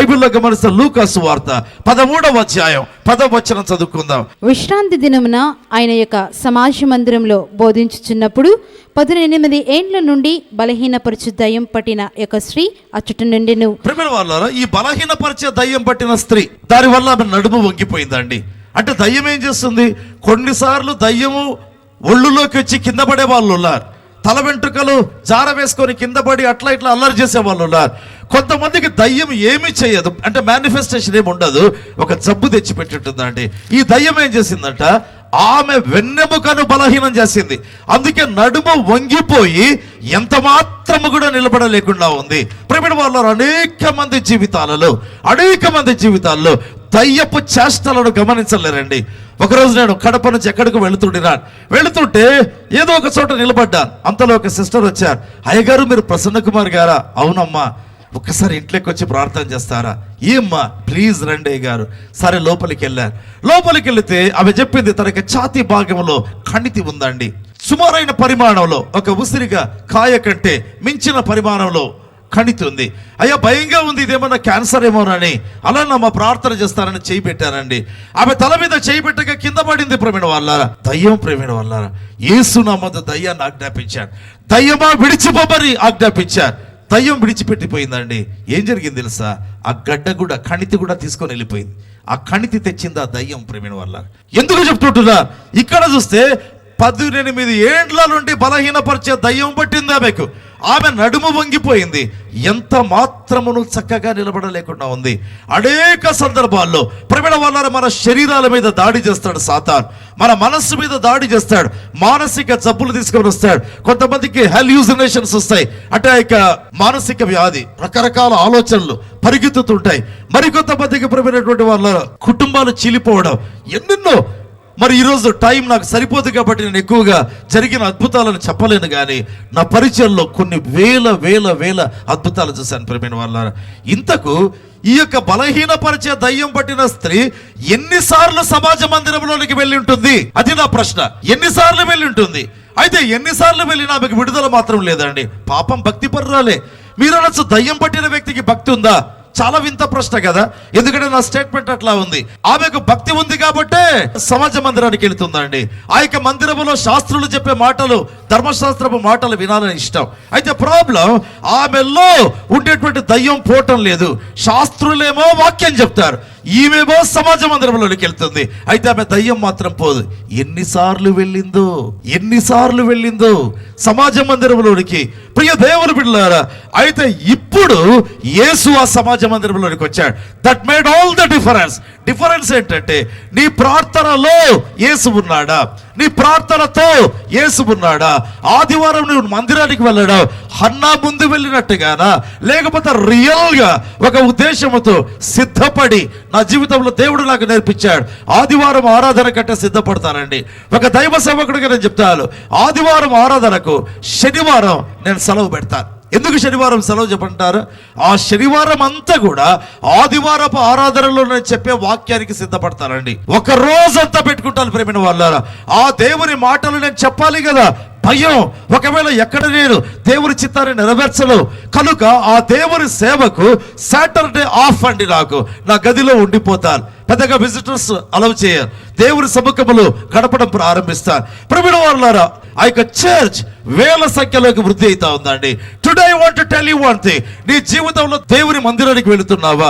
బైబిల్లో గమనిస్తే లూకా సువార్త 13వ అధ్యాయం 10వ వచనం చదువుకుందాం. విశ్రాంతి దినమున ఆయన యొక్క సమాజ మందిరంలో బోధించుచున్నప్పుడు 18 ఏండ్ల నుండి బలహీనపరచు దయ్యం పట్టిన యొక్క స్త్రీ అచ్చట నుండెను. ప్రియమైన వాళ్ళారా, ఈ బలహీనపరిచే దయ్యం పట్టిన స్త్రీ, దాని వల్ల ఆమె నడుము వంగిపోయిందండి. అంటే దయ్యం ఏం చేస్తుంది? కొన్నిసార్లు దయ్యము ఒళ్ళులోకి వచ్చి కింద పడే వాళ్ళు ఉన్నారు, తల వెంట్రుకలు జార వేసుకొని కింద పడి అట్లా ఇట్లా అల్లరి చేసే వాళ్ళు ఉన్నారు. కొంతమందికి దయ్యం ఏమీ చేయదు, అంటే మేనిఫెస్టేషన్ ఏమి ఉండదు, ఒక జబ్బు తెచ్చిపెట్టుంటుందండి. ఈ దయ్యం ఏం చేసిందంట? ఆమె వెన్నెముకను బలహీనం చేసింది. అందుకే నడుము వంగిపోయి ఎంత మాత్రము కూడా నిలబడలేకుండా ఉంది. ప్రియమైన వాళ్ళ అనేక మంది జీవితాలలో దయ్యపు చేష్టలను గమనించలేరండి. ఒకరోజు నేను కడప నుంచి ఎక్కడికి వెళుతుంటే ఏదో ఒక చోట నిలబడ్డాను. అంతలో ఒక సిస్టర్ వచ్చారు. అయ్యగారు, మీరు ప్రసన్న కుమార్ గారా? అవునమ్మా. ఒక్కసారి ఇంట్లోకి వచ్చి ప్రార్థన చేస్తారా? ఏమ్మా, ప్లీజ్ రండి అయ్య గారు. సరే, లోపలికి వెళితే ఆమె చెప్పింది, తనకి ఛాతీ భాగంలో కణితి ఉందండి. సుమారైన పరిమాణంలో, ఒక ఉసిరిగా కాయ కంటే మించిన పరిమాణంలో కణితి ఉంది. అయ్యా, భయంగా ఉంది, ఇదేమన్నా క్యాన్సర్ ఏమోనని అలా మా ప్రార్థన చేస్తారని చేయి పెట్టారండి. ఆమె తల మీద చేయి పెట్టగా కింద పడింది. ప్రేమిణ వాళ్ళారా, యేసు నామమున దయ్యాన్ని ఆజ్ఞాపించాడు. దయ్యమా విడిచిపోమని ఆజ్ఞాపించారు. దయ్యం విడిచిపెట్టిపోయిందండి. ఏం జరిగింది తెలుసా? ఆ గడ్డ కూడా, కణితి కూడా తీసుకొని వెళ్ళిపోయింది. ఆ కణితి తెచ్చింది ఆ దయ్యం. ప్రేమిణ వల్ల ఎందుకు చెప్తుంటున్నా? ఇక్కడ చూస్తే 18 ఏండ్ల నుండి బలహీనపరిచే దయ్యం పట్టింది ఆమెకు. ఆమె నడుము వంగిపోయింది, ఎంత మాత్రమును చక్కగా నిలబడలేకుండా ఉంది. అనేక సందర్భాల్లో ప్రేమిణ వల్ల మన శరీరాల మీద దాడి చేస్తాడు సాతాన్, మన మనస్సు మీద దాడి చేస్తాడు, మానసిక జబ్బులు తీసుకొని వస్తాడు. కొంతమందికి హెల్యూసినేషన్స్ వస్తాయి, అంటే ఇక మానసిక వ్యాధి, రకరకాల ఆలోచనలు పరిగెత్తుతుంటాయి. మరికొంతమందికి ప్రేమైనటువంటి వాళ్ళ కుటుంబాలు చీలిపోవడం, ఎన్నెన్నో. మరి ఈరోజు టైం నాకు సరిపోదు కాబట్టి నేను ఎక్కువగా జరిగిన అద్భుతాలను చెప్పలేను, కానీ నా పరిచయంలో కొన్ని వేల అద్భుతాలు చూశాను. ప్రేమైన వాళ్ళ ఇంతకు ఈ యొక్క బలహీనపరిచే దయ్యం పట్టిన స్త్రీ ఎన్నిసార్లు సమాజ మందిరంలోనికి వెళ్ళి ఉంటుంది? అది నా ప్రశ్న. ఎన్నిసార్లు వెళ్ళి ఉంటుంది? అయితే ఎన్నిసార్లు వెళ్ళినా ఆమెకు విడుదల మాత్రం లేదండి. పాపం భక్తి పరురాలే. మీరు అనొచ్చు, దయ్యం పట్టిన వ్యక్తికి భక్తి ఉందా? చాలా వింత ప్రశ్న కదా, ఎందుకంటే నా స్టేట్మెంట్ అట్లా ఉంది. ఆమెకు భక్తి ఉంది కాబట్టే సమాజ మందిరానికి వెళుతుందండి. ఆ యొక్క మందిరంలో శాస్త్రులు చెప్పే మాటలు, ధర్మశాస్త్రపు మాటలు వినాలని ఇష్టం. అయితే ప్రాబ్లం, ఆమెలో ఉండేటువంటి దయ్యం పోవటం లేదు. శాస్త్రులేమో వాక్యం చెప్తారు, ఈమెమో సమాజ మందిరంలోకి వెళ్తుంది. అయితే ఆమె దయ్యం మాత్రం పోదు. ఎన్నిసార్లు వెళ్ళిందో సమాజ మందిరంలోనికి. ప్రియ దేవుని బిడ్డలారా, అయితే ఇప్పుడు యేసు ఆ సమాజ మందిరంలోనికి వచ్చాడు. That made all the difference ఏంటంటే, నీ ప్రార్థనలో యేసు ఉన్నాడా? నీ ప్రార్థనతో యేసు ఉన్నాడా? ఆదివారం నువ్వు మందిరానికి వెళ్ళడా? హన్నా ముందు వెళ్ళినట్టుగానా, లేకపోతే రియల్గా ఒక ఉద్దేశంతో సిద్ధపడి, నా జీవితంలో దేవుడు నాకు నేర్పించాడు, ఆదివారం ఆరాధన కంటే సిద్ధపడతానండి. ఒక దైవ సేవకుడిగా నేను చెప్తాను, ఆదివారం ఆరాధనకు శనివారం నేను సెలవు పెడతాను. ఎందుకు శనివారం సెలవు చెప్పంటారు? ఆ శనివారం అంతా కూడా ఆదివారపు ఆరాధనలో నేను చెప్పే వాక్యానికి సిద్ధపడతానండి. ఒక రోజంతా పెట్టుకుంటాను. ప్రేమిన వాళ్ళారా, ఆ దేవుని మాటలు నేను చెప్పాలి కదా. భయం, ఒకవేళ ఎక్కడ నేను దేవుని చిత్తాన్ని నెరవేర్చను కనుక ఆ దేవుని సేవకు సాటర్డే ఆఫ్ అండి. నా గదిలో ఉండిపోతాను. పెద్దగా విజిటర్స్ అలవ్ చేయరు. దేవుని సముఖములో గడపడం ప్రారంభిస్తాను. ప్రియమైన వాళ్ళారా, ఆ యొక్క చర్చ్ వేల సంఖ్యలోకి వృద్ధి అవుతా ఉందండి. Today I want to tell you one thing. నీ జీవితంలో దేవుని మందిరానికి వెళుతున్నావా?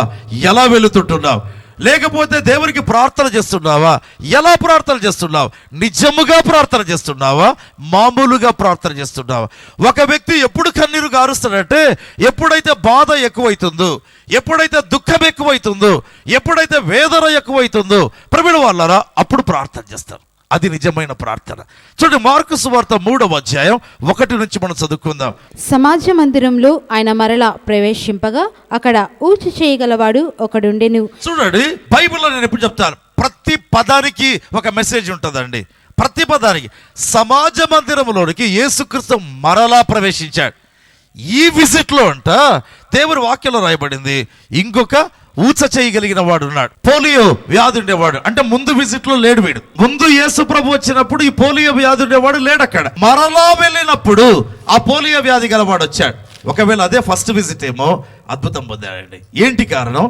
ఎలా వెళుతుంటున్నావు? లేకపోతే దేవునికి ప్రార్థన చేస్తున్నావా? ఎలా ప్రార్థన చేస్తున్నావు? నిజముగా ప్రార్థన చేస్తున్నావా? మామూలుగా ప్రార్థన చేస్తున్నావా? ఒక వ్యక్తి ఎప్పుడు కన్నీరు గారుస్తాడంటే, ఎప్పుడైతే బాధ ఎక్కువైతుందో, ఎప్పుడైతే దుఃఖం ఎక్కువైతుందో, ఎప్పుడైతే వేదన ఎక్కువైతుందో, ప్రియమైన వాళ్ళారా, అప్పుడు ప్రార్థన చేస్తారు. అది నిజమైన ప్రార్థన. చూడండి, మార్కు సువార్త 3వ అధ్యాయం 1 నుంచి మనం చదువుకుందాం. సమాజ మందిరంలో ఆయన మరలా ప్రవేశింపగా అక్కడ ఊచి చేయగలవాడు ఒకడుండెను. చూడండి, బైబిల్లో నేను ఎప్పుడు చెప్తాను, ప్రతి పదానికి ఒక మెసేజ్ ఉంటుందండి. ప్రతి పదానికి. సమాజ మందిరంలోనికి యేసుక్రీస్తు మరలా ప్రవేశించాడు. ఈ విజిట్లో అంట దేవుని వాక్యంలో రాయబడింది, ఇంకొక ఊచ చేయగలిగిన వాడు ఉన్నాడు. పోలియో వ్యాధి ఉండేవాడు. అంటే ముందు విజిట్ లో లేడు వీడు. ముందు యేసు ప్రభు వచ్చినప్పుడు ఈ పోలియో వ్యాధి ఉండేవాడు లేడు. అక్కడ మరలా వెళ్ళినప్పుడు ఆ పోలియో వ్యాధి గలవాడు వచ్చాడు. ఒకవేళ అదే ఫస్ట్ విజిట్ ఏమో అద్భుతం పొందాడండి. ఏంటి కారణం?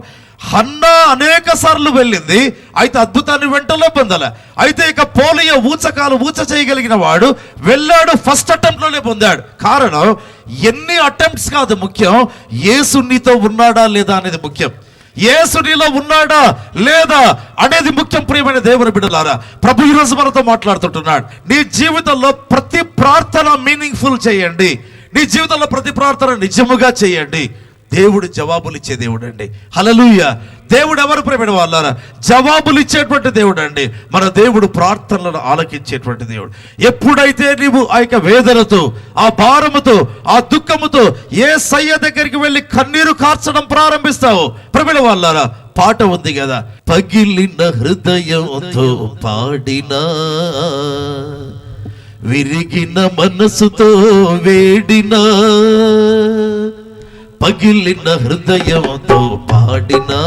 హన్నా అనేక సార్లు వెళ్ళింది, అయితే అద్భుతాన్ని వెంటనే పొందాల. అయితే ఇక పోలియో ఊచకాలు ఊచ చేయగలిగిన వాడు వెళ్ళాడు, ఫస్ట్ అటెంప్ట్ లోనే పొందాడు. కారణం ఎన్ని అటెంప్ట్స్ కాదు ముఖ్యం, యేసు నీతో ఉన్నాడా లేదా అనేది ముఖ్యం. యేసు నీలో ఉన్నాడా లేదా అనేది ముఖ్యం. ప్రియమైన దేవుని బిడ్డలారా, ప్రభు ఈరోజు మనతో మాట్లాడుతుంటున్నాడు. నీ జీవితంలో ప్రతి ప్రార్థన మీనింగ్ఫుల్ చేయండి. నీ జీవితంలో ప్రతి ప్రార్థన నిజముగా చేయండి. దేవుడు జవాబులు ఇచ్చే దేవుడు అండి. హల్లెలూయా. దేవుడు ఎవరు ప్రియమైన వాళ్ళారా? జవాబులు ఇచ్చేటువంటి దేవుడు అండి. మన దేవుడు ప్రార్థనలను ఆలకించేటువంటి దేవుడు. ఎప్పుడైతే నీవు ఆ యొక్క వేదనతో, ఆ భారముతో, ఆ దుఃఖముతో యేసయ్య దగ్గరికి వెళ్ళి కన్నీరు కార్చడం ప్రారంభిస్తావు, ప్రియమైన వాళ్ళారా, పాట ఉంది కదా, పగిలిన హృదయంతో పాడినా, విరిగిన మనసుతో వేడినా, పగిలిన హృదయంతో పాడినా,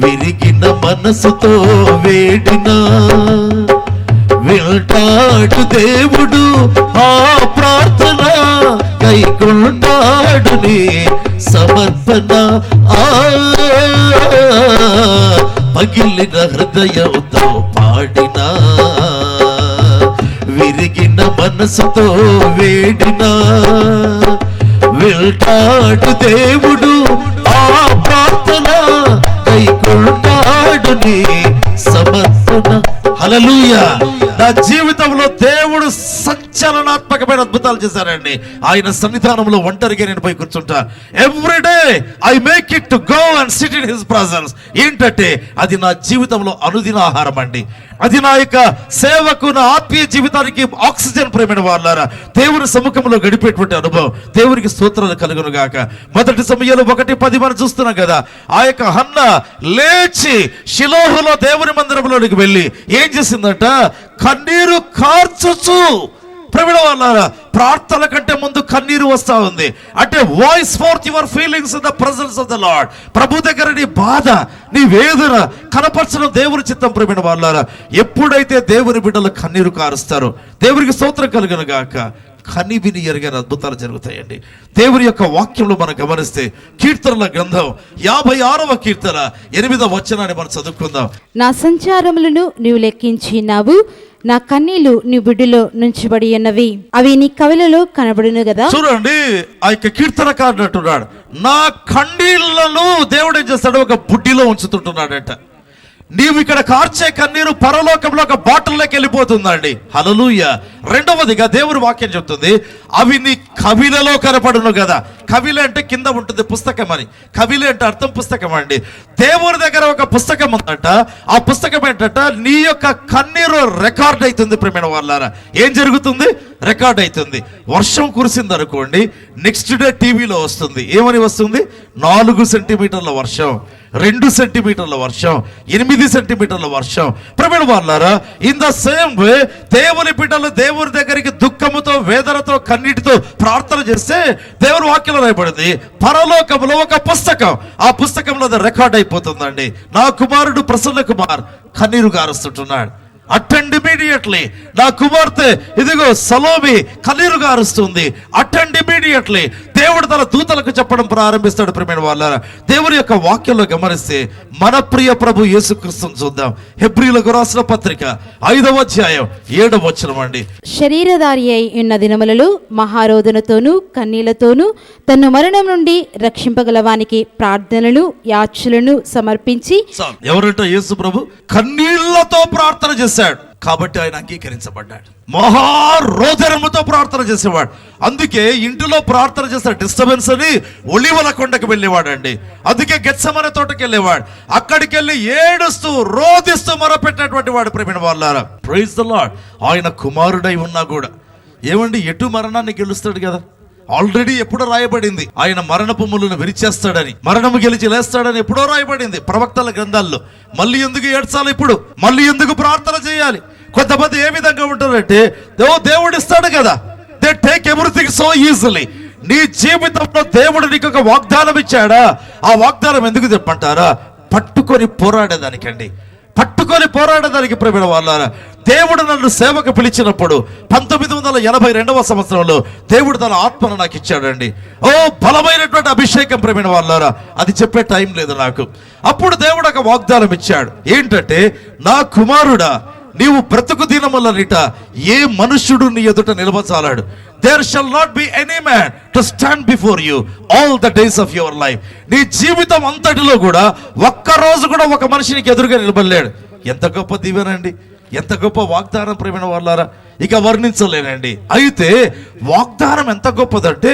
విరిగిన మనసుతో వేడినా, వింటాడు దేవుడు ఆ ప్రార్థన, కైకొంటాడు నీ సమర్పణ. పగిలిన హృదయంతో పాడినా, విరిగిన మనసుతో వేడినా, వింటాడు దేవుడు ఆ ప్రార్థన, కైకొంటాడు నీ సమర్పణ. హల్లెలూయా. నా జీవితంలో దేవుడు సంచలనాత్మకమైన అద్భుతాలు చేశారండి. ఆయన సన్నిధానంలో ఒంటరిగా నేను పోయి కూర్చుంటా. Everyday I make it to go and SIT in his presence. ఏంటంటే అది నా జీవితంలో అనుదిన ఆహారం అండి. అది నా యొక్క సేవకు, నా ఆత్మీయ జీవితానికి ఆక్సిజన్. ప్రేమైన వాళ్ళారా, దేవుని సముఖంలో గడిపేటువంటి అనుభవం. దేవునికి స్తోత్రాలు కలుగును గాక. మొదటి సమయంలో 1:10 మనం చూస్తున్నాం కదా. ఆ యొక్క హన్నా లేచి షిలోహులో దేవుని మందిరంలోనికి వెళ్ళి ఏం చేసిందంట? కన్నీరు కార్చుచు. ప్రియమైన వాళ్ళారా, ప్రార్థన కంటే ముందు కన్నీరు వస్తా ఉంది. అంటే voice forth your feelings in the presence of the lord. ప్రభు దగ్గర నీ బాధ, నీ వేదన కనపరచడం దేవుని చిత్తం. ప్రియమైన వాళ్ళారా, ఎప్పుడైతే దేవుని బిడ్డలు కన్నీరు కారుస్తారో, దేవునికి స్తోత్రం కలుగును గాక, కనివిని ఎరగని అద్భుతాలు జరుగుతాయండి. దేవుని యొక్క వాక్యంలో మనం గమనిస్తే కీర్తనల గ్రంథం 56వ కీర్తన 8వ వచనాన్ని మనం చదువుకుందాం. నా సంచారములను నీవు లెక్కించినావు, నా కన్నీళ్లు నీ బిడ్డలో నుంచబడి ఉన్నవి, అవి నీ కవిలలో కనబడును కదా. చూడండి, ఆ యొక్క కీర్తనకారుడు అంటున్నాడు, నా కన్నీళ్లను దేవుడు ఏం చేస్తాడు? ఒక బుడ్డిలో ఉంచుతుంటున్నాడట. నీవు ఇక్కడ కార్చే కన్నీరు పరలోకంలో ఒక బాటిల్లోకి వెళ్ళిపోతుందండి. హల్లెలూయా. రెండవదిగా దేవుని వాక్యం చెప్తుంది, అవి నీ కవిలలో కనపడును కదా. కవిల అంటే కింద ఉంటుంది పుస్తకం అని. కవిల అంటే అర్థం పుస్తకం అండి. దేవుని దగ్గర ఒక పుస్తకం ఉందంట. ఆ పుస్తకం ఏంటంట? నీ యొక్క కన్నీరు రికార్డ్ అవుతుంది. ప్రియమైన వాళ్ళారా, ఏం జరుగుతుంది? రికార్డ్ అవుతుంది. వర్షం కురిసింది అనుకోండి, నెక్స్ట్ డే టీవీలో వస్తుంది. ఏమని వస్తుంది? 4 సెంటీమీటర్ల వర్షం, 2 సెంటీమీటర్ల వర్షం, 8 సెంటీమీటర్ల వర్షం. ప్రియమైన వాళ్ళారా, ఇన్ ద సేమ్ వే దేవుని బిడ్డలు దేవుని దగ్గరికి దుఃఖముతో, వేదనతో, కన్నీటితో ప్రార్థన చేస్తే దేవుని వాక్యంలో రాయబడింది, పరలోకంలో ఒక పుస్తకం, ఆ పుస్తకంలో అది రికార్డ్ అయిపోతుందండి. నా కుమారుడు ప్రసన్న కుమార్ కన్నీరు గారుస్తుంటున్నాడు. Attend immediately. నా కుమార్తె ఇదిగో సలోమి కన్నీరు గారుస్తుంది. Attend immediately. దేవుడు తన దూతలకు చెప్పడం ప్రారంభిస్తాడు. ప్రియమైన వాళ్ళారా, దేవుని యొక్క వాక్యంలో గమనిస్తే మన ప్రియ ప్రభు యేసుక్రీస్తును చూద్దాం. హెబ్రీయులకు రాసిన పత్రిక 5వ అధ్యాయం 7వ వచనం అండి. శరీరధారి అయి ఉన్న దినములలో మహారోదనతోనూ కన్నీళ్లతోనూ తన్ను మరణం నుండి రక్షింపగలవానికి ప్రార్థనలు యాచనలను సమర్పించి. ఎవరంట? యేసు ప్రభు కన్నీళ్లతో ప్రార్థన చేశాడు కాబట్టి ఆయన అంగీకరించబడ్డాడు. మహారోదనముతో ప్రార్థన చేసేవాడు. అందుకే ఇంటిలో ప్రార్థన చేసే డిస్టర్బెన్స్ అని ఒలివల కొండకు వెళ్ళేవాడండి. అందుకే గెత్సెమనే తోటకి వెళ్ళేవాడు. అక్కడికి వెళ్ళి ఏడుస్తూ రోదిస్తూ మొరపెట్టినటువంటి వాడు. ప్రియమైన వాళ్ళారా, ప్రైజ్ ద లార్డ్. ఆయన కుమారుడై ఉన్నా కూడా ఏమండి, ఎటు మరణాన్ని గెలుస్తాడు కదా. ఆల్రెడీ ఎప్పుడో రాయబడింది, ఆయన మరణపు ముళ్ళను విరిచేస్తాడని, మరణము గెలిచి లేస్తాడని ఎప్పుడో రాయబడింది ప్రవక్తల గ్రంథాల్లో. మళ్ళీ ఎందుకు ఏడ్చాలి? ఇప్పుడు మళ్ళీ ఎందుకు ప్రార్థన చేయాలి? కొంతమంది ఏ విధంగా ఉంటారంటే, దేవుడు ఇస్తాడు కదా, they take everything so easily. నీ జీవితంలో దేవుడు నీకు ఒక వాగ్దానం ఇచ్చాడా? ఆ వాగ్దానం ఎందుకు చెప్పంటారా? పట్టుకొని పోరాడేదానికండి. పట్టుకొని ఎత్తుకొని పోరాడడానికి ప్రేమైన వాళ్ళారా, దేవుడు నన్ను సేవకు పిలిచినప్పుడు 1982వ సంవత్సరంలో దేవుడు తన ఆత్మను నాకు ఇచ్చాడండి. ఓ బలమైనటువంటి అభిషేకం ప్రేమైన వాళ్ళారా, అది చెప్పే టైం లేదు నాకు. అప్పుడు దేవుడు ఒక వాగ్దానం ఇచ్చాడు. ఏంటంటే, నా కుమారుడా, నీవు బ్రతుకు దినములనిట ఏ మనుష్యుడు నీ ఎదుట నిలవచాలాడు. There shall not be any man to stand before you all the days of your life. నీ జీవితం అంతటిలో కూడా ఒక్కరోజు కూడా ఒక మనిషినికి ఎదురుగా నిలబడలేడు. ఎంత గొప్ప దీవెనండి, ఎంత గొప్ప వాగ్దానం ప్రేమైన వాళ్ళారా, ఇక వర్ణించలేనండి. అయితే వాగ్దానం ఎంత గొప్పదంటే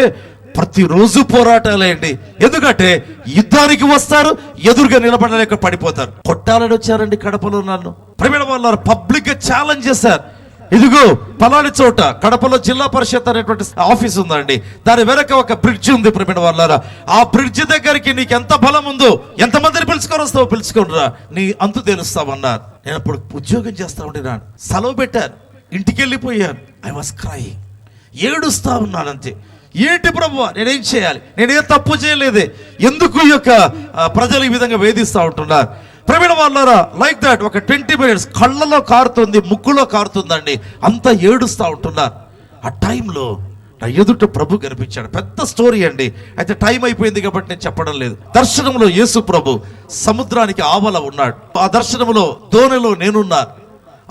ప్రతిరోజు పోరాటాలే అండి. ఎందుకంటే యుద్ధానికి వస్తారు, ఎదురుగా నిలబడలేక పడిపోతారు. కొట్టాలని వచ్చారండి కడపలో నన్ను ప్రేమైన వాళ్ళారా, పబ్లిక్ గా ఛాలెంజ్ చేశారు. ఇదిగో పలాని చోట కడపలో జిల్లా పరిషత్ అనేటువంటి ఆఫీస్ ఉందండి, దాని వెనక ఒక బ్రిడ్జ్ ఉంది ప్రేమైన వాళ్ళారా. ఆ బ్రిడ్జ్ దగ్గరికి నీకు ఎంత బలం ఉందో, ఎంతమందిని పిలుచుకొని వస్తావో పిలుచుకోనరా, నీ అంతు తెలుస్తామన్నారు. నేను అప్పుడు ఉద్యోగం చేస్తా ఉండినాను, సెలవు పెట్టాను, ఇంటికి వెళ్ళిపోయాను. ఐ వాస్ క్రైయింగ్, ఏడుస్తా ఉన్నాను అంతే. ఏంటి ప్రభువా, నేనేం చేయాలి, నేనేం తప్పు చేయలేదే, ఎందుకు ఈ యొక్క ప్రజలు ఈ విధంగా వేధిస్తూ ఉంటున్నారు. ప్రవీణ వాళ్ళారా, లైక్ దాట్ ఒక 20 minutes కళ్ళలో కారుతుంది, ముక్కులో కారుతుందండి, అంతా ఏడుస్తూ ఉంటున్నారు. ఆ టైంలో నా ఎదుట ప్రభు కనిపించాడు. పెద్ద స్టోరీ అండి, అయితే టైం అయిపోయింది కాబట్టి నేను చెప్పడం లేదు. దర్శనంలో యేసు ప్రభు సముద్రానికి ఆవల ఉన్నాడు. ఆ దర్శనంలో దోణిలో నేనున్నాను.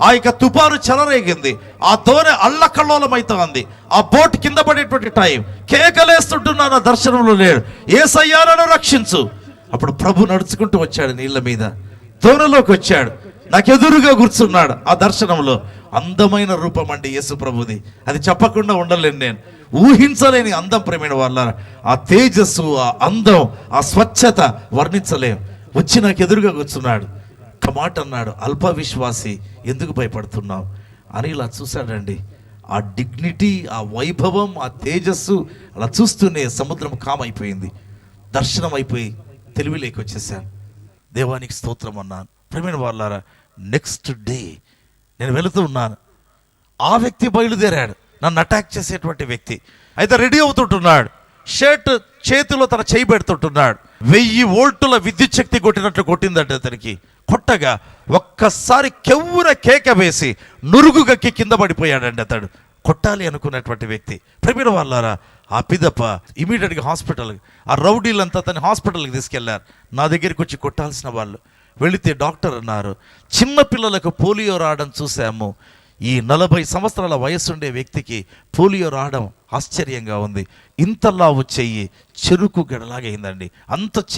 ఆ యొక్క తుఫాను చెలరేగింది, ఆ దోణి అల్లకల్లోలమైతా ఉంది. ఆ బోట్ కింద పడేటువంటి టైం, కేకలేస్తుంటున్నాను, ఆ దర్శనంలో లేడు. యేసయ్యా నన్ను రక్షించు. అప్పుడు ప్రభు నడుచుకుంటూ వచ్చాడు, నీళ్ళ మీద దోణిలోకి వచ్చాడు, నాకు ఎదురుగా కూర్చున్నాడు. ఆ దర్శనంలో అందమైన రూపం అండి యేసు ప్రభుది, అది చెప్పకుండా ఉండలేను నేను. ఊహించలేని అందం ప్రేమైన వాళ్ళ, ఆ తేజస్సు, ఆ అందం, ఆ స్వచ్ఛత వర్ణించలేం. వచ్చి నాకు ఎదురుగా కూర్చున్నాడు. ఒక మాట అన్నాడు, అల్ప విశ్వాసి ఎందుకు భయపడుతున్నావు అని. ఇలా చూశాడండి. ఆ డిగ్నిటీ, ఆ వైభవం, ఆ తేజస్సు అలా చూస్తూనే సముద్రం కామైపోయింది. దర్శనం అయిపోయి తెలివిలోకి వచ్చేసాను. దేవానికి స్తోత్రం అన్నాను. ప్రేమైన వాళ్ళారా, నెక్స్ట్ డే నేను వెళుతూ ఉన్నాను. ఆ వ్యక్తి బయలుదేరాడు, నన్ను అటాక్ చేసేటువంటి వ్యక్తి. అయితే రెడీ అవుతుంటున్నాడు, షర్ట్ చేతిలో తన చేయి పెడుతుంటున్నాడు. 1000 వోల్టుల విద్యుత్ శక్తి కొట్టినట్లు కొట్టిందంటే అతనికి. కొట్టగా ఒక్కసారి కెవ్వున కేక వేసి నురుగు గక్కి కింద పడిపోయాడండి అతడు. కొట్టాలి అనుకున్నటువంటి వ్యక్తి. ప్రేమిన వాళ్ళారా, ఆ పిదప ఇమీడియట్గా హాస్పిటల్కి, ఆ రౌడీలంతా తన హాస్పిటల్కి తీసుకెళ్లారు. నా దగ్గరికి వచ్చి కొట్టాల్సిన వాళ్ళు. వెళితే డాక్టర్ అన్నారు, చిన్న పిల్లలకు పోలియో రావడం చూసాము, ఈ 40 సంవత్సరాల వయస్సుండే వ్యక్తికి పోలియో రావడం ఆశ్చర్యంగా ఉంది. ఇంతలా వచ్చేయి చెరుకు గడలాగైందండి.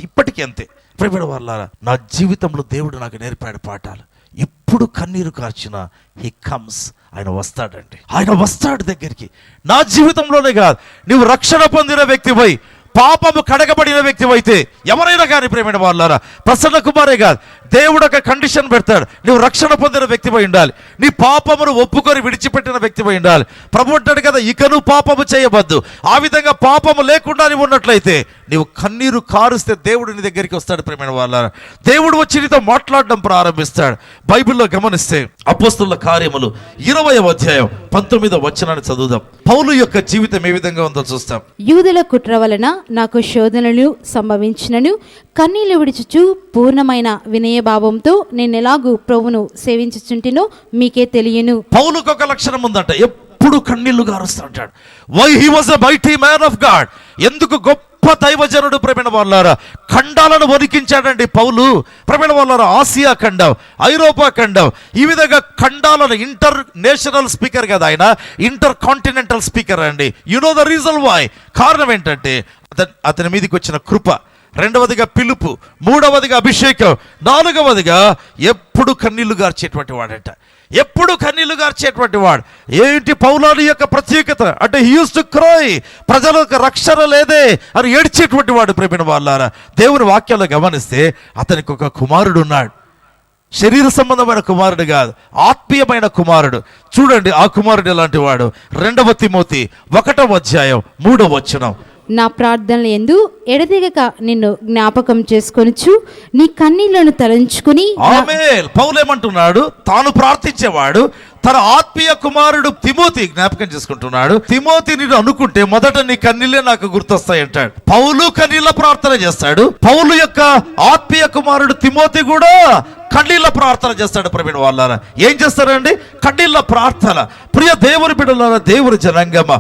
ఇప్పటికీ అంతే. ప్రేమిన వాళ్ళారా, నా జీవితంలో దేవుడు నాకు నేర్పాడు పాఠాలు. ఎప్పుడు కన్నీరు కార్చినా హీ కమ్స్, ఆయన వస్తాడండి. ఆయన వస్తాడు దగ్గరికి. నా జీవితంలోనే కాదు, నువ్వు రక్షణ పొందిన వ్యక్తివై, పాపము కడగబడిన వ్యక్తివైతే, ఎవరైనా కానీ ప్రేమైన వాళ్ళారా, ప్రసన్న కుమారే కాదు, దేవుడు ఒక కండిషన్ పెడతాడు, నువ్వు రక్షణ పొందిన వ్యక్తివై ఉండాలి, నీ పాపమును ఒప్పుకొని విడిచిపెట్టిన వ్యక్తివై ఉండాలి. ప్రభు అంటాడు కదా, ఇక నువ్వు పాపము చేయవద్దు. ఆ విధంగా పాపము లేకుండా నువ్వు ఉన్నట్లయితే, నీవు కన్నీరు కారుస్తే దేవుడు నీ దగ్గరికి వస్తాడు. ప్రేమైన వాళ్ళారా, దేవుడు వచ్చి నీతో మాట్లాడడం ప్రారంభిస్తాడు. బైబిల్లో గమనిస్తే అపోస్తలుల కార్యములు 20వ అధ్యాయం 19వ వచనాన్ని చదువుదాం. పౌలు యొక్క జీవితం ఏ విధంగా ఉందో చూస్తాం. యూదుల కుట్ర వలన నాకు శోధనలు సంభవించినను కన్నీళ్లు విడిచుచు పూర్ణమైన వినయభావంతో నేనెలాగూ ప్రభువును సేవించుచుంటినో మీకే తెలియను. పౌలుకు ఒక లక్షణం ఉందంట, ఎప్పుడు కన్నీళ్లు గారుస్తుంటాడు. Why he was a mighty man of God. ఎందుకు గొప్ప దైవజనుడు ప్రేమైన వాళ్ళారా, ఖండాలను వణికించాడండి పౌలు. ప్రేమైన వాళ్ళారా, ఆసియా ఖండం, ఐరోపా ఖండం, ఈ విధంగా ఖండాలను, ఇంటర్నేషనల్ స్పీకర్ కదా ఆయన, ఇంటర్ కాంటినెంటల్ స్పీకర్ అండి. You know the reason why. కారణం ఏంటంటే అతని మీదకి వచ్చిన కృప, రెండవదిగా పిలుపు, మూడవదిగా అభిషేకం, నాలుగవదిగా ఎప్పుడు కన్నీళ్లు గార్చేటువంటి వాడంట. ఎప్పుడు కన్నీళ్లు గార్చేటువంటి వాడు. ఏంటి పౌలాని యొక్క ప్రత్యేకత అంటే, హీ యూజ్డ్ టు క్రై, ప్రజలకు రక్షణ లేదే అని ఏడ్చేటువంటి వాడు. ప్రేమిన వాళ్ళారా, దేవుని వాక్యాల్లో గమనిస్తే అతనికి ఒక కుమారుడు ఉన్నాడు. శరీర సంబంధమైన కుమారుడు కాదు, ఆత్మీయమైన కుమారుడు. చూడండి ఆ కుమారుడు ఎలాంటి వాడు. 2 తిమోతి 1వ అధ్యాయం 3వ వచనం. నా ప్రార్థనల యందు ఎడతెగక నిన్ను జ్ఞాపకం చేసుకొనుచు నీ కన్నీళ్లను తలంచుకుని ఆమేన్. పౌలు ఏమంటున్నాడు? తాను ప్రార్థించేవాడు తన ఆత్మీయ కుమారుడు తిమోతి జ్ఞాపకం చేసుకుంటున్నాడు. తిమోతి నేను అనుకుంటే మొదట నీ కన్నీళ్ళే నాకు గుర్తొస్తాయి అంటాడు. పౌలు కన్నీళ్ళ ప్రార్థన చేస్తాడు. పౌలు యొక్క ఆత్మీయ కుమారుడు తిమోతి కూడా కన్నీళ్ళ ప్రార్థన చేస్తాడు. ప్రవీణ్ వాళ్ళారా ఏం చేస్తారండి? కన్నీళ్ళ ప్రార్థన. ప్రియ దేవుని బిడ్డలారా, దేవుని జనాంగమ,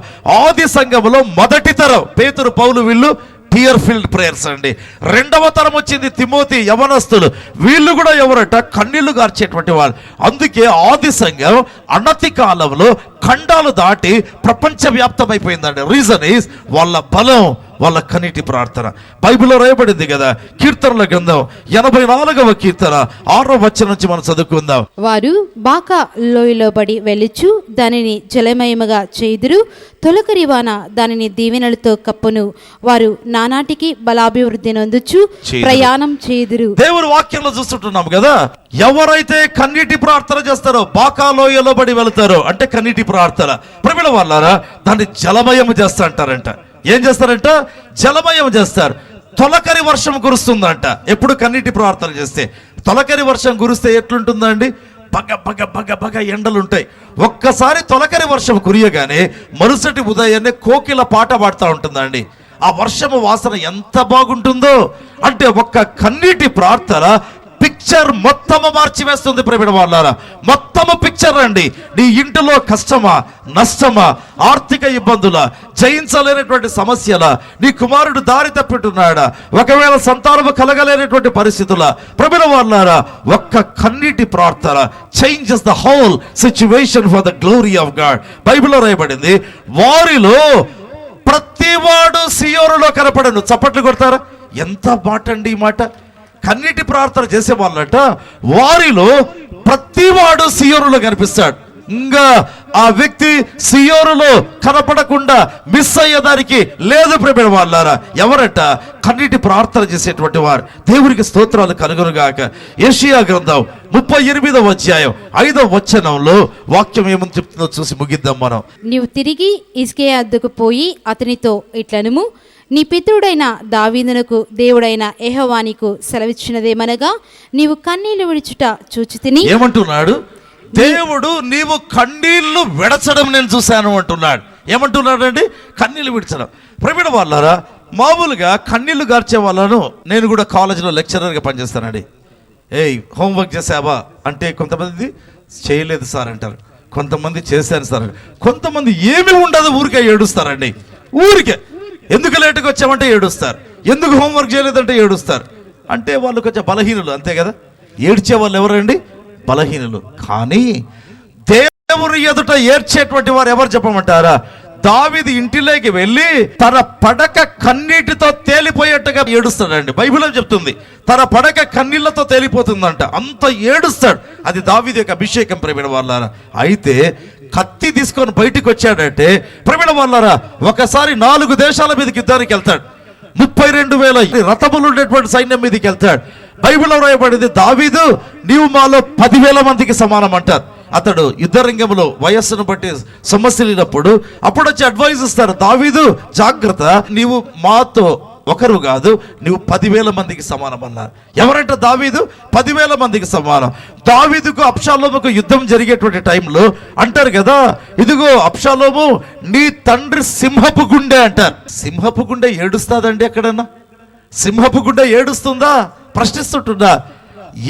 ఆది సంఘములో మొదటి తరం పేతురు, పౌలు వీళ్ళు టియర్ ఫీల్డ్ ప్రేయర్స్ అండి. రెండవ తరం వచ్చింది తిమోతి, యవనస్తులు. వీళ్ళు కూడా ఎవరట? కన్నీళ్లు గార్చేటువంటి వాళ్ళు. అందుకే ఆది సంఘం అనతి కాలంలో ఖండాలు దాటి ప్రపంచవ్యాప్తమైపోయిందండి. రీజన్ ఈజ్ వాళ్ళ బలం, వాళ్ళ కన్నీటి ప్రార్థన. బైబిల్లో రాయబడింది కదా, కీర్తనల గ్రంథం 84వ కీర్తన 6వ వచనం నుంచి మనం చదువుకుందాం. వారు బాకా లోయలో పడి వెళ్ళుచు దానిని జలమయముగా చేయుదురు, తొలకరి వాన దానిని దీవెనలతో కప్పును. వారు నానాటికి బలాభివృద్ధి నొందుచు ప్రయాణం చేయుదురు. దేవుని వాక్యంలో చూస్తుంటున్నాం కదా, ఎవరైతే కన్నీటి ప్రార్థన చేస్తారో, బాకా లోయలో పడి వెళతారో అంటే కన్నీటి ప్రార్థన. ప్రవీణ వాళ్ళారా దాన్ని జలమయం చేస్తా అంటారంట. ఏం చేస్తారంట? జలమయం చేస్తారు. తొలకరి వర్షం కురుస్తుందంట. ఎప్పుడు కన్నీటి ప్రార్థన చేస్తే తొలకరి వర్షం కురిస్తే ఎట్లుంటుందండి? బగ బగ బగ బగ ఎండలు ఉంటాయి. ఒక్కసారి తొలకరి వర్షం కురియగానే మరుసటి ఉదయాన్నే కోకిల పాట పాడుతూ ఉంటుందండి. ఆ వర్షము వాసన ఎంత బాగుంటుందో అంటే ఒక్క కన్నీటి ప్రార్థన పిక్చర్ మొత్తము మార్చివేస్తుంది. ప్రేమిడ వాళ్ళారా, మొత్తము పిక్చర్ అండి. నీ ఇంటిలో కష్టమా, నష్టమా, ఆర్థిక ఇబ్బందుల, జయించలేనటువంటి సమస్యల, నీ కుమారుడు దారి తప్పిట్టున్నాడా, ఒకవేళ సంతానము కలగలేనటువంటి పరిస్థితుల, ప్రేమిడ వాళ్ళారా ఒక్క కన్నీటి ప్రార్థన changes the whole situation for the glory of God. బైబిల్లో రాయబడింది, వారిలో ప్రతివాడు సియోనులో కనపడను. చప్పట్లు కొడతారా? ఎంత మాట అండి ఈ మాట! కన్నీటి ప్రార్థన చేసే వాళ్ళట వారిలో ప్రతివాడు సియోనులో కనిపిస్తాడు. ఇంకా ఆ వ్యక్తి సియోనులో కనపడకుండా మిస్ అయ్యేదానికి లేదు. ప్రేమ వాళ్ళారా ఎవరట? కన్నీటి ప్రార్థన చేసేటువంటి వారు. దేవునికి స్తోత్రాలు కలుగునుగాక. యెషయా గ్రంథం 38వ అధ్యాయం 5వ వచనంలో వాక్యం ఏమని చెప్తుందో చూసి ముగిద్దాం మనం. నీవు తిరిగి హిజ్కియా వద్దకు పోయి అతనితో ఇట్లనుము, నీ పితరుడైన దావీదునకు దేవుడైన యెహోవా నీకు సెలవిచ్చినదేమనగా, నీవు కన్నీళ్లు విడుచుట చూచితిని. ఏమంటున్నాడు? దేవుడు నీవు కన్నీళ్లు విడచడం నేను చూశాను అంటున్నాడు. ఏమంటున్నాడు అండి? కన్నీళ్లు విడచడం. ప్రవీణ వాళ్ళారా మామూలుగా కన్నీళ్లు గార్చే వాళ్ళను నేను కూడా కాలేజీలో లెక్చరర్గా పనిచేస్తానండి. హోంవర్క్ చేసావా అంటే కొంతమంది చేయలేదు సార్ అంటారు, కొంతమంది చేశాను సార్, కొంతమంది ఏమి ఉండదు ఊరికే ఏడుస్తారండి. ఊరికే ఎందుకు లేటుగా వచ్చామంటే ఏడుస్తారు, ఎందుకు హోంవర్క్ చేయలేదంటే ఏడుస్తారు. అంటే వాళ్ళు కొంచెం బలహీనులు, అంతే కదా. ఏడ్చే వాళ్ళు ఎవరండి? బలహీనులు. కానీ దేవుని ఎదుట ఏడ్చేటువంటి వారు ఎవరు చెప్పమంటారా? దావీదు ఇంటిలోకి వెళ్ళి తన పడక కన్నీటితో తేలిపోయేట్టుగా ఏడుస్తాడండి. బైబిల్ చెప్తుంది తన పడక కన్నీళ్లతో తేలిపోతుందంట. అంత ఏడుస్తాడు. అది దావీదు యొక్క అభిషేకం. ప్రేమిణ వాళ్ళారా అయితే కత్తి తీసుకొని బయటికి వచ్చాడంటే ప్రేమిణ వాళ్ళారా ఒకసారి 4 దేశాల మీదకి యుద్ధానికి వెళ్తాడు. 32,000 రథములు ఉండేటువంటి సైన్యం మీదకి వెళ్తాడు. బైబిల్లో రాయబడింది, దావీదు నీవు మాలో 10,000 మందికి సమానం అంటారు. అతడు యుద్ధరంగంలో వయస్సును బట్టి సమస్యలేనప్పుడు అప్పుడు వచ్చి అడ్వైజ్ ఇస్తారు, దావీదు జాగ్రత్త, నీవు మాతో ఒకరు కాదు, నువ్వు 10,000 మందికి సమానం అన్నారు. ఎవరంటే దావీదు 10,000 మందికి సమానం. దావీదుకు అబ్షాలోముకు యుద్ధం జరిగేటువంటి టైంలో అంటారు కదా, ఇదిగో అబ్షాలోము నీ తండ్రి సింహపు గుండె అంటారు. సింహపు గుండె ఏడుస్తాదండి ఎక్కడన్నా? సింహపు గుండె ఏడుస్తుందా? ప్రశ్నిస్తుంటుందా?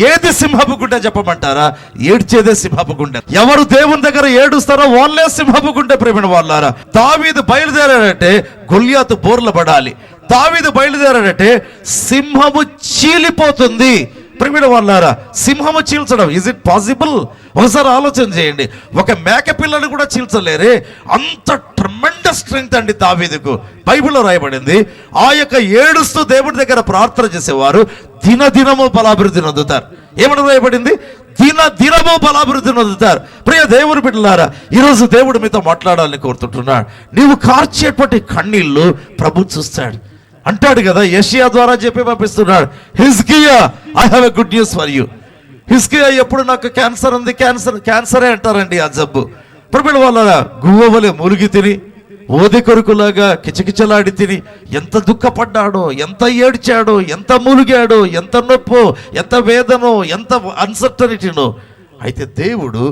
ఏది సింహపు గుండె చెప్పమంటారా? ఏడ్చేదే సింహపు గుండె. ఎవరు దేవుని దగ్గర ఏడుస్తారో వాళ్ళే సింహపు గుండె. ప్రేమిణ వాళ్ళారా దావీదు బయలుదేరాడంటే గొల్యాతు బోర్ల పడాలి. దావీదు బయలుదేరాడంటే సింహము చీలిపోతుంది. ప్రేమిణ వాళ్ళారా సింహము చీల్చడం ఇజ్ ఇట్ పాసిబుల్? ఒకసారి ఆలోచన చేయండి. ఒక మేక పిల్లని కూడా చీల్చలేరే, అంత ట్రెమెండస్ స్ట్రెంగ్త్ అండి దావీదుకు. బైబిల్లో రాయబడింది, ఆ యొక్క ఏడుస్తూ దేవుడి దగ్గర ప్రార్థన చేసేవారు దినదినము బలాభివృద్ధి నొందుతారు. ఏమని రాయబడింది? దినదినము బలాభివృద్ధి నొందుతారు. ప్రియ దేవుని బిడ్డలారా ఈరోజు దేవుడు మీతో మాట్లాడాలని కోరుతుంటున్నాడు. నీవు కార్చేటువంటి కన్నీళ్లు ప్రభు చూస్తాడు. అంటాడు కదా, యెషయా ద్వారా చెప్పి పంపిస్తున్నాడు, హిజ్కియా I have a good news for you. హిజ్కియా ఎప్పుడు నాకు క్యాన్సర్ ఉంది, క్యాన్సరే అంటారండి ఆ జబ్బు. ప్రభుత్వ వాళ్ళ గువ్వవలే మురిగి తిని ఓది కొరుకులాగా కిచకిచలాడి తిని ఎంత దుఃఖపడ్డాడో, ఎంత ఏడ్చాడో, ఎంత మూలిగాడో, ఎంత నొప్పో, ఎంత వేదనో, ఎంత అన్సర్టనిటీనో. అయితే దేవుడు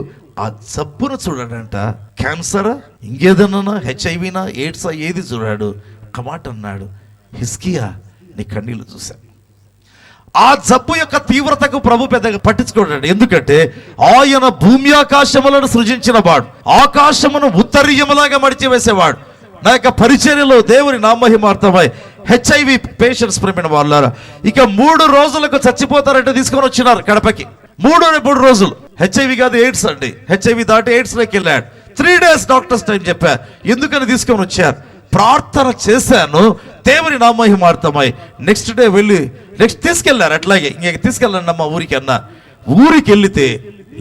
ఆ జబ్బును చూడాడంట. క్యాన్సరా, ఇంకేదన్నా, హెచ్ఐవినా, ఎయిడ్సా, ఏది చూడాడు. ఒక మాట అన్నాడు, హిజ్కియా నీ కన్నీళ్లు చూశాను. ఆ జబ్బు యొక్క తీవ్రతకు ప్రభు పెద్దగా పట్టించుకోడండి. ఎందుకంటే ఆయన భూమి ఆకాశములను సృజించిన వాడు, ఆకాశమును ఉత్తరీయములాగా మడిచివేసేవాడు. నా యొక్క పరిచర్యలో దేవుని నామహిమార్థమై హెచ్ఐవి పేషెంట్స్ ప్రేమిన వాళ్ళారా, ఇక 3 రోజులకు చచ్చిపోతారంటే తీసుకొని వచ్చినారు కడపకి. 3 రోజులు. హెచ్ఐవి కాదు, ఎయిడ్స్ అండి. హెచ్ఐవి దాటి ఎయిడ్స్లోకి వెళ్ళాడు. 3 days డాక్టర్స్ టైం చెప్పారు. ఎందుకని తీసుకొని వచ్చారు? ప్రార్థన చేశాను, దేవుని నామహిమార్థమై. నెక్స్ట్ డే వెళ్ళి తీసుకెళ్లారు. అట్లాగే ఇంక తీసుకెళ్ళండి అమ్మ ఊరికి అన్న. ఊరికి వెళితే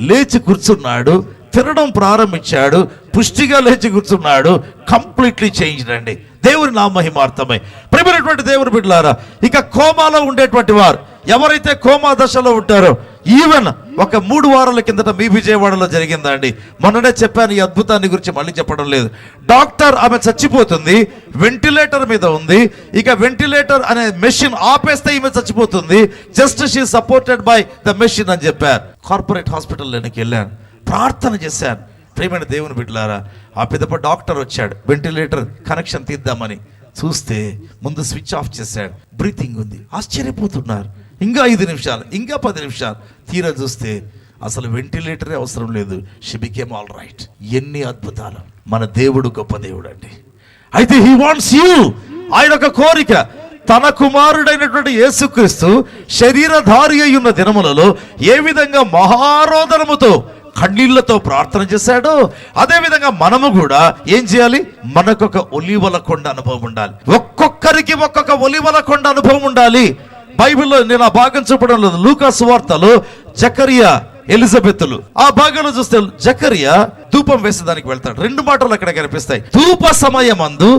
లేచి కూర్చున్నాడు, తినడం ప్రారంభించాడు, పుష్టిగా లేచి కూర్చున్నాడు. కంప్లీట్లీ చేంజ్ అండి. దేవుని నామహిమార్థమై. ప్రియమైనటువంటి దేవుని బిడ్డలారా, ఇక కోమాలో ఉండేటువంటి వారు ఎవరైతే కోమా దశలో ఉంటారో, ఈవెన్ ఒక 3 వారాల కిందట మీ విజయవాడలో జరిగిందండి. మొన్ననే చెప్పాను ఈ అద్భుతాన్ని గురించి, మళ్ళీ చెప్పడం లేదు. డాక్టర్ ఆమె చచ్చిపోతుంది, వెంటిలేటర్ మీద ఉంది. ఇక వెంటిలేటర్ అనే మెషిన్ ఆపేస్తే ఈమె చచ్చిపోతుంది. Just she supported by the machine అని చెప్పారు. కార్పొరేట్ హాస్పిటల్లోకి వెళ్ళాను, ప్రార్థన చేశాను. ప్రియమైన దేవుని బిడ్డలారా, ఆ పెద్దప డాక్టర్ వచ్చాడు వెంటిలేటర్ కనెక్షన్ తీద్దామని. చూస్తే ముందు స్విచ్ ఆఫ్ చేశాడు, బ్రీతింగ్ ఉంది. ఆశ్చర్యపోతున్నారు. ఇంకా 5 నిమిషాలు, ఇంకా 10 నిమిషాలు. తీరా చూస్తే అసలు వెంటిలేటరే అవసరం లేదు. She became all right. ఎన్ని అద్భుతాలు! మన దేవుడు గొప్ప దేవుడు అండి. అయితే హీ వాంట్స్ యూ. ఆయన ఒక కోరిక, తన కుమారుడైనటువంటి యేసుక్రీస్తు శరీరధారి అయి ఉన్న దినములలో ఏ విధంగా మహారోదనముతో కన్నీళ్లతో ప్రార్థన చేశాడో, అదే విధంగా మనము కూడా ఏం చేయాలి? మనకొక ఒలీవల కొండ అనుభవం ఉండాలి. ఒక్కొక్కరికి ఒక్కొక్క ఒలీవల కొండ అనుభవం ఉండాలి. బైబిల్లో నేను ఆ భాగం చూపడం లేదు. లూకా సువార్తలో జకరియా, ఎలిజబెత్లు ఆ భాగంలో చూస్తే జకరియా ధూపం వేసేదానికి వెళ్తాడు. 2 మాటలు అక్కడ కనిపిస్తాయి. ధూప సమయమందు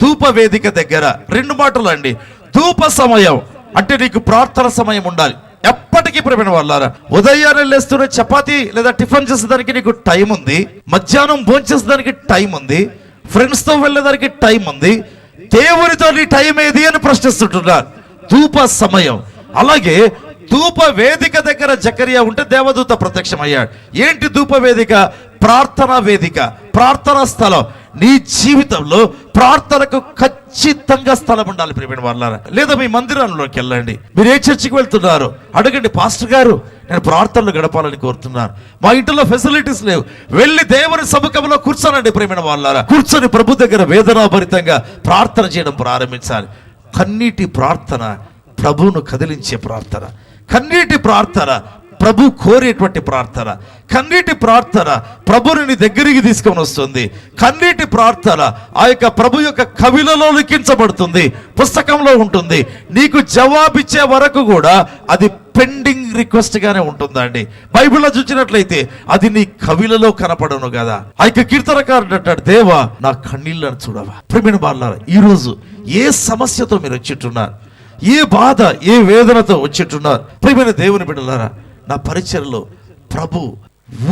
ధూప వేదిక దగ్గర. 2 మాటలు అండి. ధూప సమయం అంటే నీకు ప్రార్థన సమయం ఉండాలి ఎప్పటికీ. ప్రేమైన వాళ్ళారా, ఉదయాన్నే లేస్తూనే చపాతీ లేదా టిఫిన్ చేసేదానికి నీకు టైం ఉంది, మధ్యాహ్నం భోంచేసేదానికి టైం ఉంది, ఫ్రెండ్స్తో వెళ్ళేదానికి టైం ఉంది. దేవునితో నీ టైం ఏది అని ప్రశ్నిస్తుంటున్నారు. ధూప సమయం. అలాగే ధూప వేదిక దగ్గర జకరియా ఉంటే దేవదూత ప్రత్యక్షమయ్యాడు. ఏంటి ధూప వేదిక? ప్రార్థనా వేదిక, ప్రార్థనా స్థలం. నీ జీవితంలో ప్రార్థనకు ఖచ్చితంగా స్థలం ఉండాలి ప్రియమైన వాళ్ళారా. లేదా మీ మందిరంలోకి వెళ్ళండి. మీరు ఏ చర్చికి వెళ్తున్నారు అడగండి, పాస్టర్ గారు నేను ప్రార్థనలు గడపాలని కోరుతున్నాను, మా ఇంట్లో ఫెసిలిటీస్ లేవు. వెళ్ళి దేవుని సముఖంలో కూర్చోనండి ప్రియమైన వాళ్ళారా. కూర్చొని ప్రభు దగ్గర వేదనాభరితంగా ప్రార్థన చేయడం ప్రారంభించాలి. కన్నీటి ప్రార్థన ప్రభువును కదిలించే ప్రార్థన. కన్నీటి ప్రార్థన ప్రభు కోరేటువంటి ప్రార్థన. కన్నీటి ప్రార్థన ప్రభుని నీ దగ్గరికి తీసుకొని వస్తుంది. కన్నీటి ప్రార్థన ఆ యొక్క ప్రభు యొక్క కవిలలో లిఖించబడుతుంది, పుస్తకంలో ఉంటుంది. నీకు జవాబిచ్చే వరకు కూడా అది పెండింగ్ రిక్వెస్ట్ గానే ఉంటుందండి. బైబిల్లో చూసినట్లయితే అది నీ కవిలలో కనపడను కదా. ఆ యొక్క కీర్తనకారుడు అంటాడు, దేవా నా కన్నీళ్ళను చూడవా. ప్రియమైన వాళ్ళారా, ఈరోజు ఏ సమస్యతో మీరు వచ్చిట్టున్నారు, ఏ బాధ, ఏ వేదనతో వచ్చిట్టున్నారు, ప్రియమైన దేవుని బిడ్డలారా, నా పరిచర్లో ప్రభు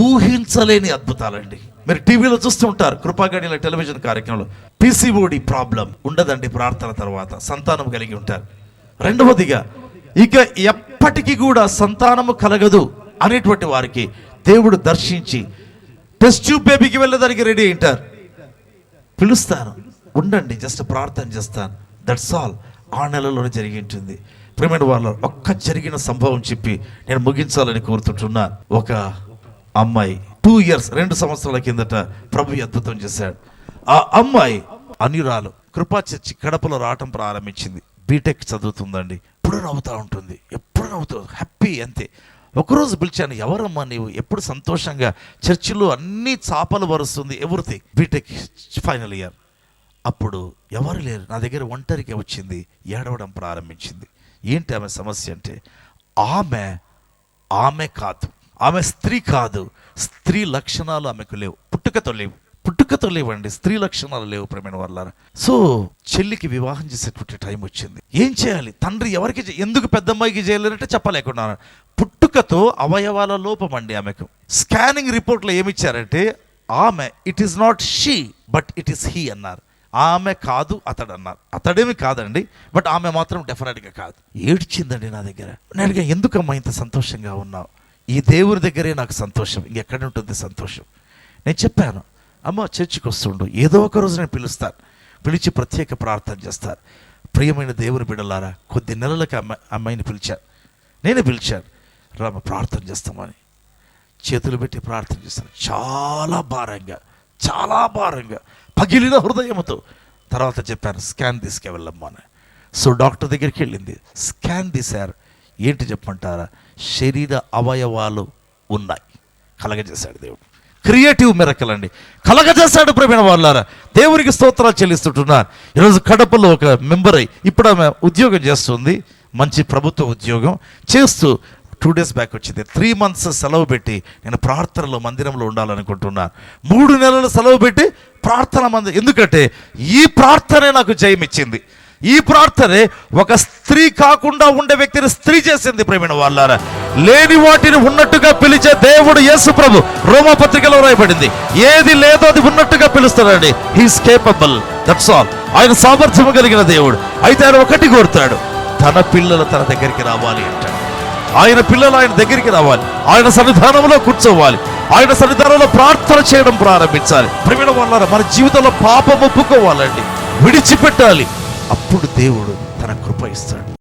ఊహించలేని అద్భుతాలండి. మీరు టీవీలో చూస్తూ ఉంటారు, కృపాగడిల టెలివిజన్ కార్యక్రమంలో. పిసిఓడి ప్రాబ్లం ఉండదండి ప్రార్థన తర్వాత, సంతానం కలిగి ఉంటారు. రెండవదిగా ఇక ఎప్పటికీ కూడా సంతానము కలగదు అనేటువంటి వారికి దేవుడు దర్శించి టెస్ట్ ట్యూబ్ బేబీకి వెళ్ళేదానికి రెడీ అయింటారు. పిలుస్తాను, ఉండండి, జస్ట్ ప్రార్థన చేస్తాను, దట్స్ ఆల్. ఆ నెలలోనే జరిగి ఉంటుంది. ప్రియమైన వాళ్ళ ఒక్క జరిగిన సంభవం చెప్పి నేను ముగించాలని కోరుతుంటున్నాను. ఒక అమ్మాయి 2 years 2 సంవత్సరాల కిందట ప్రభు అద్భుతం చేశాడు. ఆ అమ్మాయి అన్యురాలు కృపా చర్చి కడపలో రావటం ప్రారంభించింది. బీటెక్ చదువుతుందండి. ఎప్పుడు నవ్వుతూ ఉంటుంది, ఎప్పుడు నవ్వుతూ హ్యాపీ అంతే. ఒకరోజు పిలిచాను, ఎవరమ్మా నీవు, ఎప్పుడు సంతోషంగా చర్చిలో అన్ని చాపలు వరుస్తుంది, ఎవరిది? B Tech final year. అప్పుడు ఎవరు లేరు, నా దగ్గర ఒంటరిగా వచ్చింది, ఏడవడం ప్రారంభించింది. ఏంటి ఆమె సమస్య అంటే, ఆమె కాదు, ఆమె స్త్రీ కాదు, స్త్రీ లక్షణాలు ఆమెకు లేవు, పుట్టుకతో లేవండి, స్త్రీ లక్షణాలు లేవు ప్రేమైన వాళ్ళారా. సో చెల్లికి వివాహం చేసేటువంటి టైం వచ్చింది. ఏం చేయాలి? తండ్రి ఎవరికి, ఎందుకు పెద్దమ్మాయికి చేయలేరంటే చెప్పలేకుండా, పుట్టుకతో అవయవాల లోపం అండి ఆమెకు. స్కానింగ్ రిపోర్ట్లో ఏమిచ్చారంటే ఆమె it is not she but it is he అన్నారు. ఆమె కాదు అతడు అన్నారు. అతడేమి కాదండి, బట్ ఆమె మాత్రం డెఫినెట్గా కాదు. ఏడ్చిందండి నా దగ్గర. నేను అడిగా, ఎందుకమ్మా ఇంత సంతోషంగా ఉన్నావు? ఈ దేవుని దగ్గరే నాకు సంతోషం, ఇంకెక్కడ ఉంటుంది సంతోషం? నేను చెప్పాను, అమ్మ చర్చికి వస్తుండు, ఏదో ఒక రోజు నేను పిలుస్తాను, పిలిచి ప్రత్యేక ప్రార్థన చేస్తారు. ప్రియమైన దేవుని బిడ్డలారా, కొద్ది నెలలకి అమ్మాయిని పిలిచాను, నేనే పిలిచాను, రామ ప్రార్థన చేస్తామని. చేతులు పెట్టి ప్రార్థన చేస్తాను, చాలా భారంగా పగిలిన హృదయంతో. తర్వాత చెప్పాను, స్కాన్ తీసుకెళ్ళమ్మా అని. సో డాక్టర్ దగ్గరికి వెళ్ళింది, స్కాన్ తీశారు. ఏంటి చెప్పమంటారా? శరీర అవయవాలు ఉన్నాయి. కలగజేశాడు దేవుడు. క్రియేటివ్ మిరకల్ అండి, కలగజేశాడు. ప్రియమైన వాళ్ళారా, దేవునికి స్తోత్రాలు చెల్లిస్తుంటున్నారు. ఈరోజు కడపలో ఒక మెంబర్ అయ్యి ఇప్పుడు ఆమె ఉద్యోగం చేస్తుంది, మంచి ప్రభుత్వ ఉద్యోగం చేస్తూ 2 days బ్యాక్ వచ్చింది. 3 months సెలవు పెట్టి నేను ప్రార్థనలో మందిరంలో ఉండాలనుకుంటున్నాను. 3 నెలలు సెలవు పెట్టి ప్రార్థన మందిరం. ఎందుకంటే ఈ ప్రార్థనే నాకు జయం ఇచ్చింది. ఈ ప్రార్థనే ఒక స్త్రీ కాకుండా ఉండే వ్యక్తిని స్త్రీ చేసింది. ప్రేమైన వాళ్ళారా, లేని వాటిని ఉన్నట్టుగా పిలిచే దేవుడు యేసు ప్రభు. రోమాపత్రికలో రాయబడింది, ఏది లేదో అది ఉన్నట్టుగా పిలుస్తాడండి. He's capable, that's all. ఆయన సామర్థ్యం కలిగిన దేవుడు. అయితే ఆయన ఒకటి కోరుతాడు, తన పిల్లలు తన దగ్గరికి రావాలి అంటాడు. ఆయన పిల్లలు ఆయన దగ్గరికి రావాలి, ఆయన సన్నిధానంలో కూర్చోవాలి, ఆయన సన్నిధానంలో ప్రార్థన చేయడం ప్రారంభించాలి. ప్రియమైన వాళ్ళారా, మన జీవితంలో పాపం ఒప్పుకోవాలండి, విడిచిపెట్టాలి. అప్పుడు దేవుడు తన కృప ఇస్తాడు.